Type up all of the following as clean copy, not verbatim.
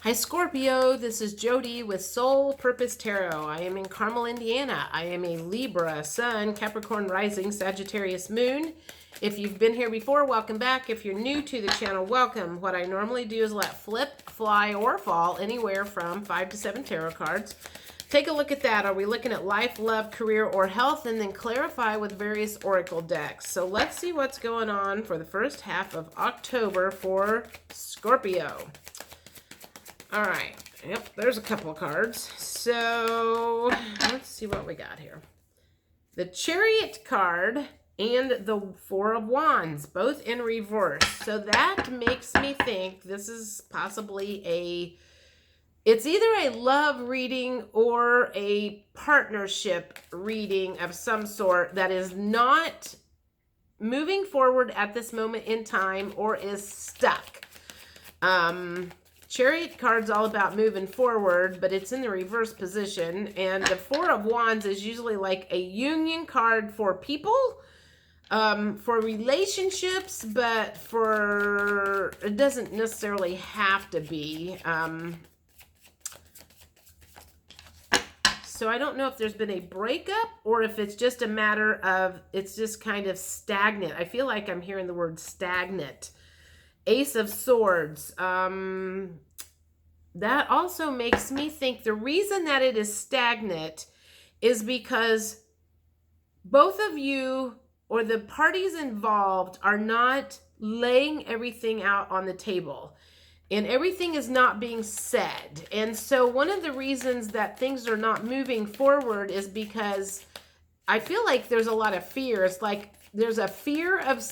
Hi Scorpio, this is Jody with Soul Purpose Tarot. I am in Carmel, Indiana. I am a Libra, Sun, Capricorn Rising, Sagittarius Moon. If you've been here before, welcome back. If you're new to the channel, welcome. What I normally do is let flip, fly, or fall anywhere from 5 to 7 tarot cards. Take a look at that. Are we looking at life, love, career, or health? And then clarify with various oracle decks. So let's see what's going on for the first half of October for Scorpio. All right. Yep, there's a couple of cards. So let's see what we got here. The Chariot card and the Four of Wands, both in reverse. So that makes me think this is possibly it's either a love reading or a partnership reading of some sort that is not moving forward at this moment in time or is stuck. Chariot card's all about moving forward, but it's in the reverse position. And the Four of Wands is usually like a union card for people, for relationships, but it doesn't necessarily have to be. So I don't know if there's been a breakup or if it's just a matter of, it's just kind of stagnant. I feel like I'm hearing the word stagnant. Ace of Swords. That also makes me think the reason that it is stagnant is because both of you or the parties involved are not laying everything out on the table. And everything is not being said. And so one of the reasons that things are not moving forward is because I feel like there's a lot of fear. It's like there's a fear of...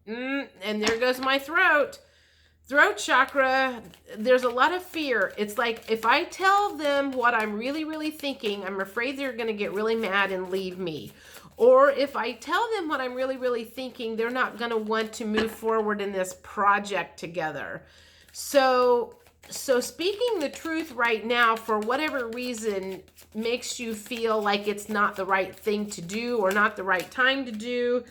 and there goes my throat chakra. There's a lot of fear. It's like if I tell them what I'm really thinking, I'm afraid they're going to get really mad and leave me. Or if I tell them what I'm really thinking, they're not going to want to move forward in this project together. So speaking the truth right now, for whatever reason, makes you feel like it's not the right thing to do or not the right time to do.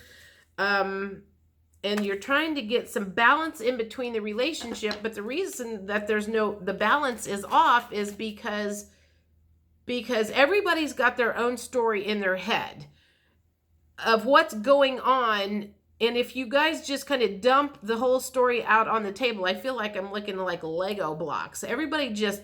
And you're trying to get some balance in between the relationship, but the reason that the balance is off is because everybody's got their own story in their head of what's going on. And if you guys just kind of dump the whole story out on the table, I feel like I'm looking like Lego blocks. Everybody just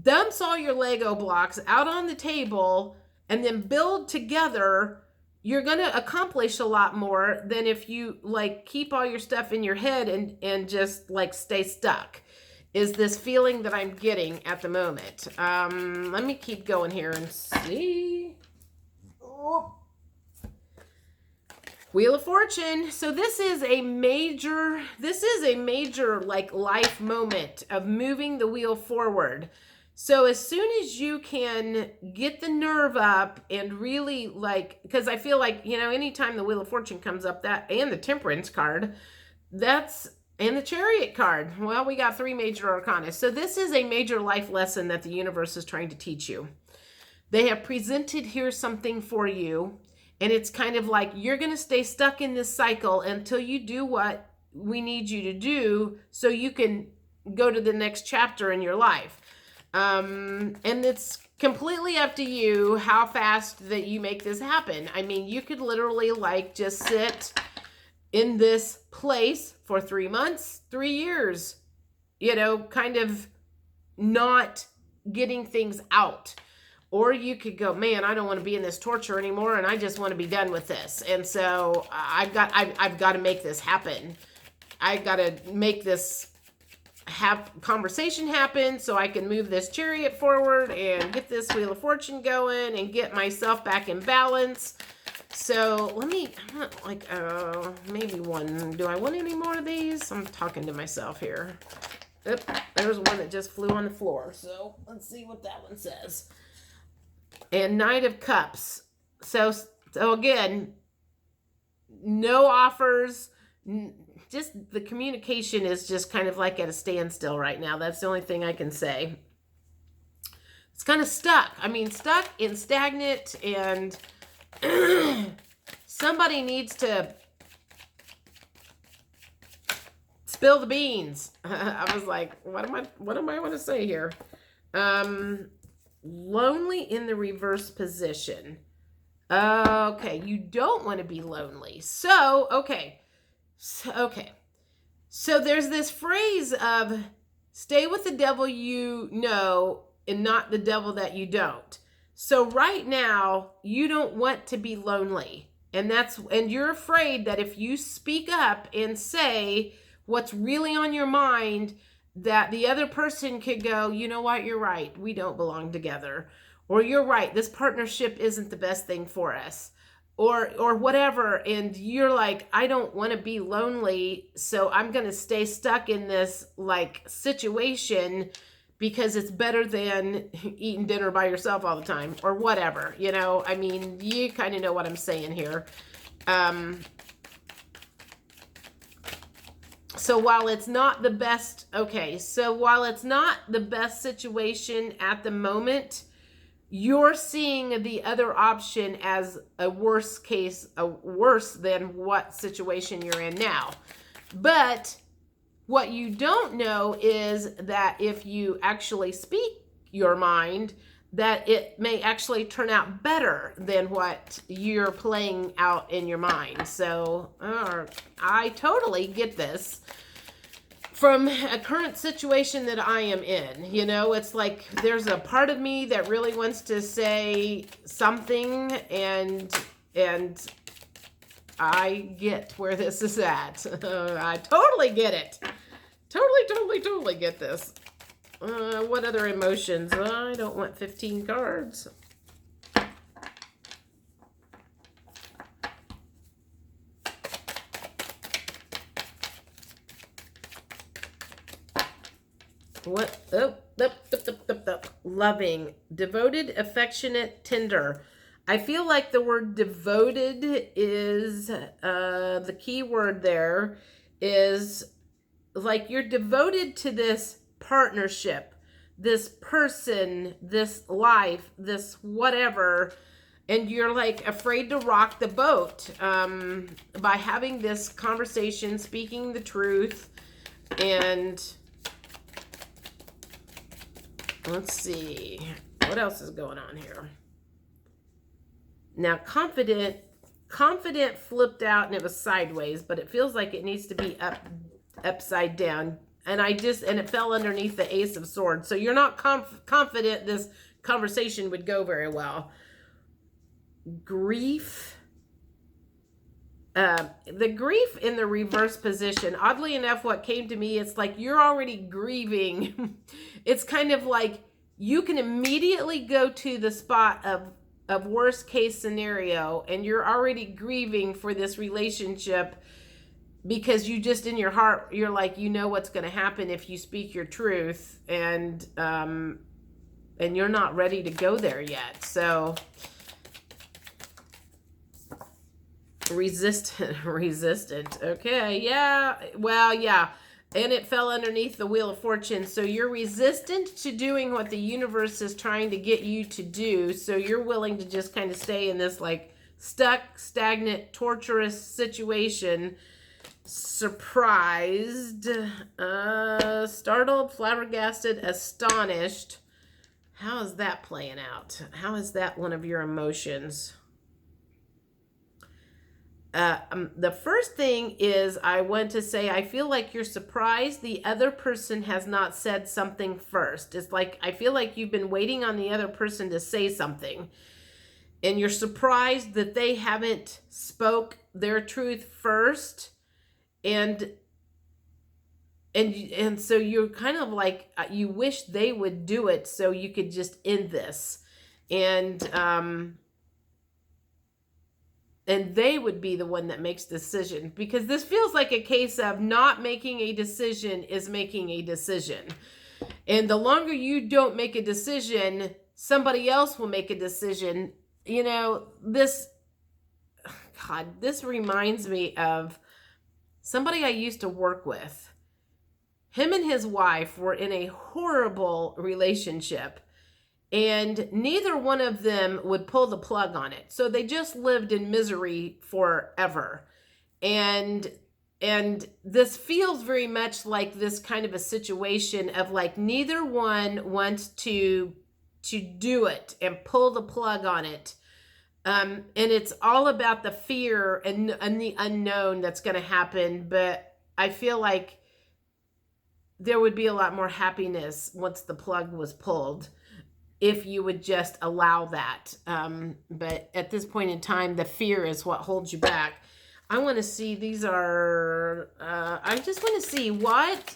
dumps all your Lego blocks out on the table and then build together. You're going to accomplish a lot more than if you like keep all your stuff in your head and just like stay stuck, is this feeling that I'm getting at the moment. Let me keep going here and see. Oh. Wheel of Fortune. So this is a major like life moment of moving the wheel forward. So as soon as you can get the nerve up and really like, because I feel like, anytime the Wheel of Fortune comes up, that and the Temperance card, and the Chariot card. Well, we got 3 major arcana. So this is a major life lesson that the universe is trying to teach you. They have presented here something for you. And it's kind of like you're going to stay stuck in this cycle until you do what we need you to do so you can go to the next chapter in your life. And it's completely up to you how fast that you make this happen. I mean, you could literally like just sit in this place for 3 months, 3 years, kind of not getting things out. Or you could go, man, I don't want to be in this torture anymore, and I just want to be done with this. And so I've got to make this happen. I've got to make this conversation happen so I can move this Chariot forward and get this Wheel of Fortune going and get myself back in balance. So maybe one. Do I want any more of these? I'm talking to myself here. Oop, there's one that just flew on the floor. So let's see what that one says. And Knight of Cups. So again, no offers. Just the communication is just kind of like at a standstill right now. That's the only thing I can say. It's kind of stuck. I mean, stuck and stagnant, and somebody needs to spill the beans. I was like, what am I want to say here? Lonely in the reverse position. Okay, you don't want to be lonely. So, okay. So there's this phrase of stay with the devil you know and not the devil that you don't. So right now, you don't want to be lonely. And you're afraid that if you speak up and say what's really on your mind, that the other person could go, you know what, you're right, we don't belong together. Or you're right, this partnership isn't the best thing for us. Or whatever, and you're like, I don't want to be lonely, so I'm going to stay stuck in this like situation because it's better than eating dinner by yourself all the time or whatever, you know. I mean, you kind of know what I'm saying here. So while it's not the best, while it's not the best situation at the moment, you're seeing the other option as a worse than what situation you're in now. But what you don't know is that if you actually speak your mind, that it may actually turn out better than what you're playing out in your mind. So I totally get this from a current situation that I am in. You know, it's like there's a part of me that really wants to say something, and I get where this is at. I totally get it. Totally get this. What other emotions? I don't want 15 cards. What? Loving, devoted, affectionate, tender. I feel like the word devoted is the key word there. Is like you're devoted to this partnership, this person, this life, this whatever, and you're like afraid to rock the boat by having this conversation, speaking the truth, and let's see. What else is going on here? Now, confident flipped out and it was sideways, but it feels like it needs to be upside down. And it fell underneath the Ace of Swords. So you're not confident this conversation would go very well. Grief. The grief in the reverse position, oddly enough, what came to me, it's like you're already grieving. It's kind of like you can immediately go to the spot of worst case scenario, and you're already grieving for this relationship because you just in your heart, you're like, you know what's going to happen if you speak your truth, and you're not ready to go there yet. So resistant. Okay, yeah. Well, yeah. And it fell underneath the Wheel of Fortune. So you're resistant to doing what the universe is trying to get you to do. So you're willing to just kind of stay in this like stuck, stagnant, torturous situation. Surprised, startled, flabbergasted, astonished. How is that playing out? How is that one of your emotions? The first thing is I want to say, I feel like you're surprised the other person has not said something first. It's like, I feel like you've been waiting on the other person to say something, and you're surprised that they haven't spoke their truth first. And so you're kind of like, you wish they would do it so you could just end this. And they would be the one that makes decision, because this feels like a case of not making a decision is making a decision. And the longer you don't make a decision, somebody else will make a decision. You know, this reminds me of somebody I used to work with. Him and his wife were in a horrible relationship, and neither one of them would pull the plug on it. So they just lived in misery forever. And and this feels very much like this kind of a situation of like neither one wants to do it and pull the plug on it. And it's all about the fear and the unknown that's going to happen. But I feel like there would be a lot more happiness once the plug was pulled if you would just allow that. But at this point in time, the fear is what holds you back. I want to see, these are, I just want to see what,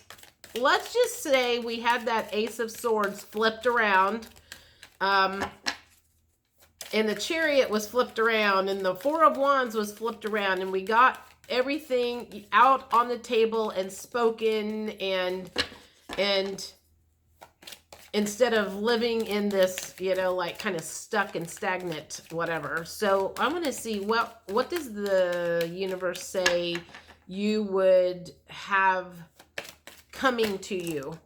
let's just say we had that Ace of Swords flipped around. And the Chariot was flipped around, and the Four of Wands was flipped around, and we got everything out on the table and spoken, and instead of living in this, you know, like kind of stuck and stagnant, whatever. So I'm going to see what does the universe say you would have coming to you.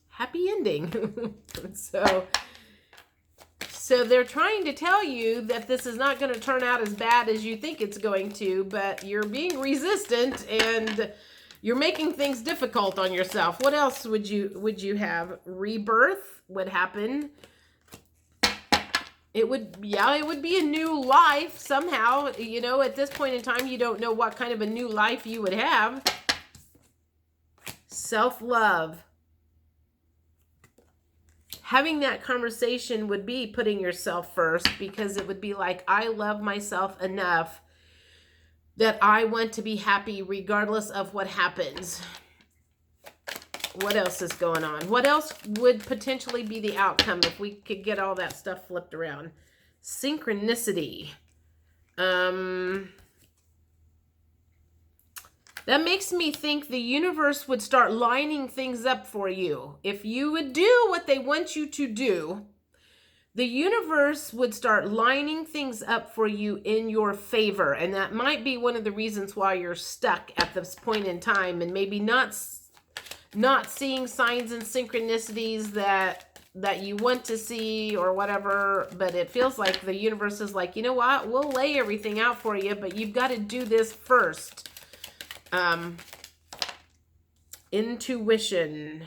Happy ending. So they're trying to tell you that this is not going to turn out as bad as you think it's going to, but you're being resistant and you're making things difficult on yourself. What else would you have? Rebirth would happen. It would be a new life somehow. You know, at this point in time, you don't know what kind of a new life you would have. Self-love. Having that conversation would be putting yourself first, because it would be like, I love myself enough that I want to be happy regardless of what happens. What else is going on? What else would potentially be the outcome if we could get all that stuff flipped around? Synchronicity. That makes me think the universe would start lining things up for you. If you would do what they want you to do, the universe would start lining things up for you in your favor. And that might be one of the reasons why you're stuck at this point in time and maybe not seeing signs and synchronicities that you want to see or whatever. But it feels like the universe is like, you know what? We'll lay everything out for you, but you've got to do this first. Intuition.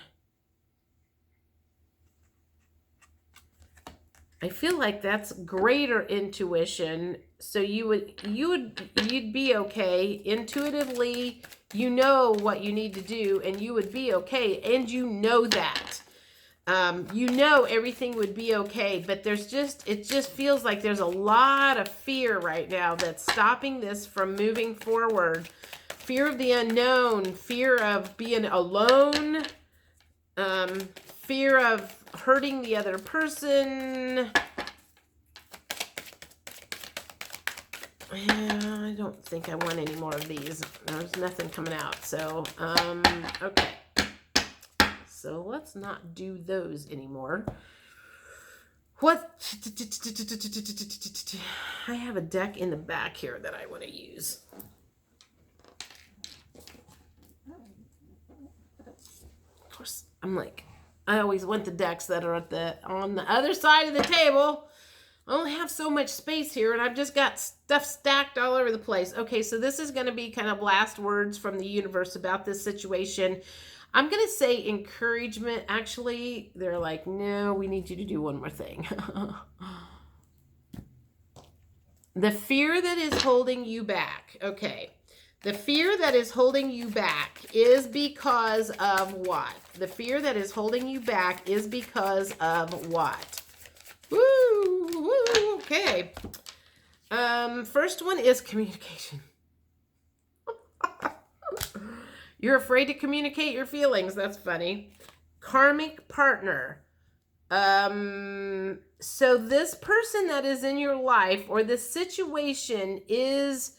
I feel like that's greater intuition. So you'd be okay. Intuitively, you know what you need to do and you would be okay. And you know that. You know everything would be okay, but it just feels like there's a lot of fear right now that's stopping this from moving forward. Fear of the unknown, fear of being alone, fear of hurting the other person. I don't think I want any more of these. There's nothing coming out. So, okay. So let's not do those anymore. What? I have a deck in the back here that I want to use. Of course, I'm like, I always want the decks that are on the other side of the table. I only have so much space here, and I've just got stuff stacked all over the place. Okay, so this is going to be kind of last words from the universe about this situation. I'm going to say encouragement. Actually, they're like, no, we need you to do one more thing. The fear that is holding you back. Okay. The fear that is holding you back is because of what? The fear that is holding you back is because of what? Woo, woo, okay. First one is communication. You're afraid to communicate your feelings. That's funny. Karmic partner. So this person that is in your life or this situation is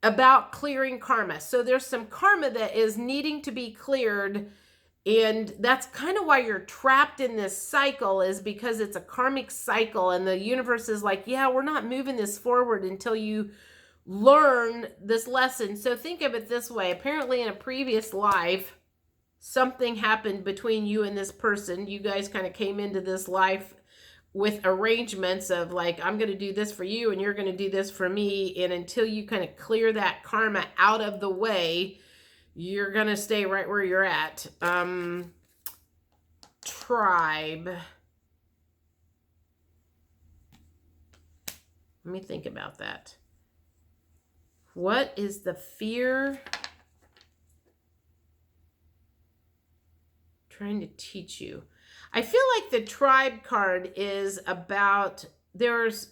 about clearing karma. So there's some karma that is needing to be cleared. And that's kind of why you're trapped in this cycle, is because it's a karmic cycle. And the universe is like, yeah, we're not moving this forward until you learn this lesson. So think of it this way. Apparently in a previous life, something happened between you and this person. You guys kind of came into this life with arrangements of like, I'm going to do this for you and you're going to do this for me. And until you kind of clear that karma out of the way, you're going to stay right where you're at. Tribe. Let me think about that. What is the fear trying to teach you? I feel like the tribe card is about there's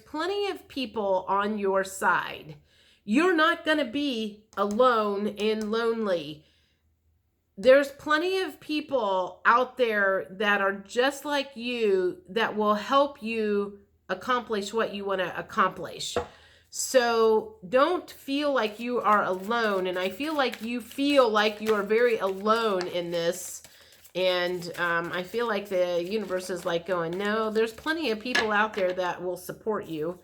plenty of people on your side. You're not going to be alone and lonely. There's plenty of people out there that are just like you that will help you accomplish what you want to accomplish. So don't feel like you are alone. And I feel like you are very alone in this. And I feel like the universe is like going, no, there's plenty of people out there that will support you.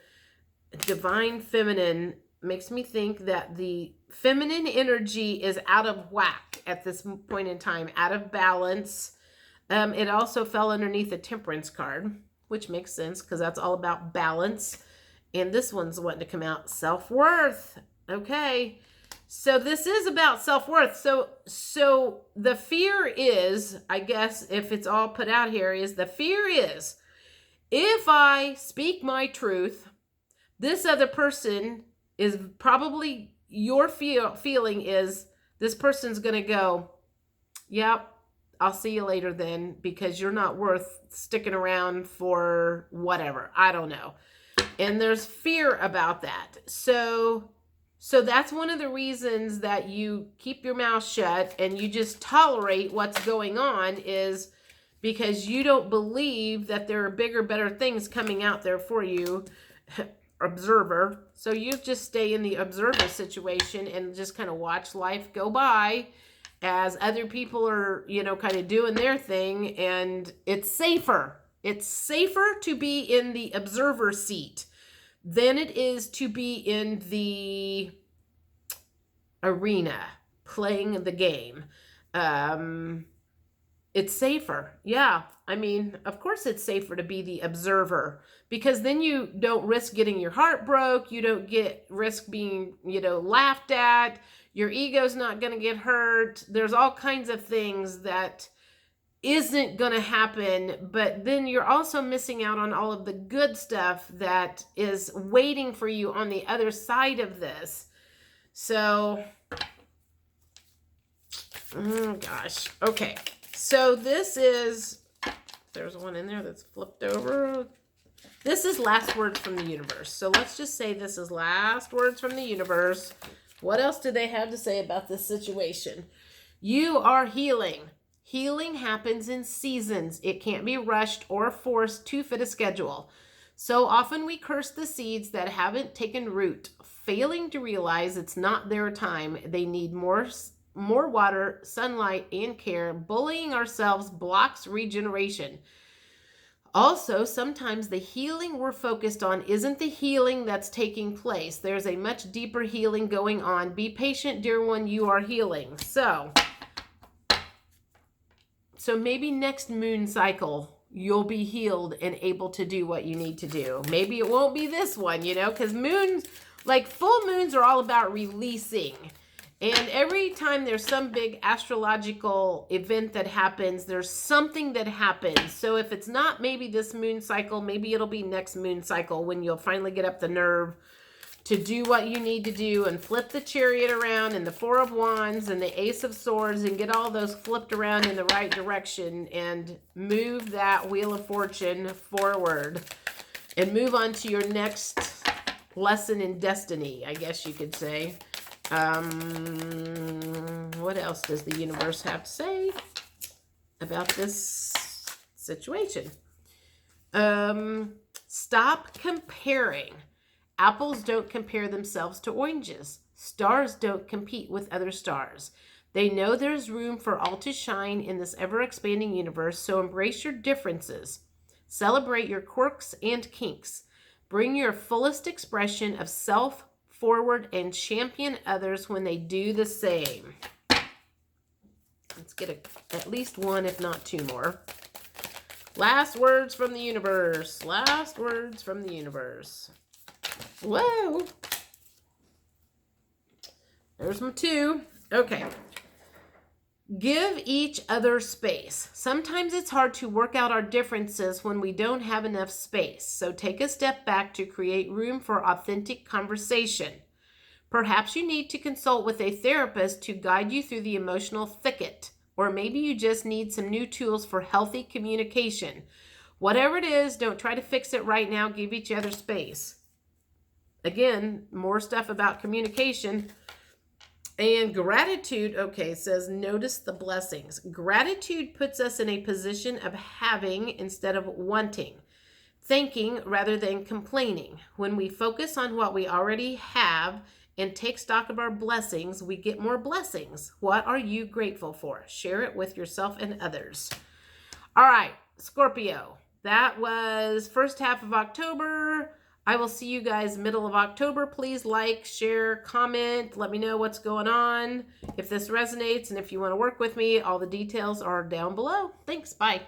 Divine feminine makes me think that the feminine energy is out of whack at this point in time, out of balance. It also fell underneath the temperance card, which makes sense because that's all about balance. And this one's wanting to come out self-worth. Okay. So this is about self-worth. So the fear is, I guess, if it's all put out here, is the fear is, if I speak my truth, this other person is probably, your feeling is this person's going to go, yep, I'll see you later then, because you're not worth sticking around for whatever. I don't know. And there's fear about that. So that's one of the reasons that you keep your mouth shut and you just tolerate what's going on, is because you don't believe that there are bigger, better things coming out there for you, observer. So you just stay in the observer situation and just kind of watch life go by as other people are, kind of doing their thing. And it's safer. It's safer to be in the observer seat than it is to be in the arena playing the game. It's safer. Yeah. I mean, of course it's safer to be the observer, because then you don't risk getting your heart broke. You don't risk being, laughed at. Your ego's not going to get hurt. There's all kinds of things that isn't going to happen, but then you're also missing out on all of the good stuff that is waiting for you on the other side of this. So, oh gosh. Okay. So this is, there's one in there that's flipped over. This is last words from the universe. So let's just say this is last words from the universe. What else do they have to say about this situation? You are healing. Healing happens in seasons. It can't be rushed or forced to fit a schedule. So often we curse the seeds that haven't taken root, failing to realize it's not their time. They need more water, sunlight, and care. Bullying ourselves blocks regeneration. Also, sometimes the healing we're focused on isn't the healing that's taking place. There's a much deeper healing going on. Be patient, dear one, you are healing. So maybe next moon cycle, you'll be healed and able to do what you need to do. Maybe it won't be this one, because moons, like full moons, are all about releasing. And every time there's some big astrological event that happens, there's something that happens. So if it's not maybe this moon cycle, maybe it'll be next moon cycle when you'll finally get up the nerve to do what you need to do and flip the Chariot around and the Four of Wands and the Ace of Swords and get all those flipped around in the right direction and move that Wheel of Fortune forward and move on to your next lesson in destiny, I guess you could say. What else does the universe have to say about this situation? Stop comparing. Apples don't compare themselves to oranges. Stars don't compete with other stars. They know there's room for all to shine in this ever-expanding universe, so embrace your differences. Celebrate your quirks and kinks. Bring your fullest expression of self forward and champion others when they do the same. Let's get at least one, if not two more. Last words from the universe. Last words from the universe. Whoa. There's my 2. Okay. Give each other space. Sometimes it's hard to work out our differences when we don't have enough space. So take a step back to create room for authentic conversation. Perhaps you need to consult with a therapist to guide you through the emotional thicket. Or maybe you just need some new tools for healthy communication. Whatever it is, don't try to fix it right now. Give each other space. Again, more stuff about communication. And gratitude, okay, says notice the blessings. Gratitude puts us in a position of having instead of wanting. Thinking rather than complaining. When we focus on what we already have and take stock of our blessings, we get more blessings. What are you grateful for? Share it with yourself and others. All right, Scorpio. That was first half of October. I will see you guys middle of October. Please like, share, comment. Let me know what's going on. If this resonates and if you want to work with me, all the details are down below. Thanks. Bye.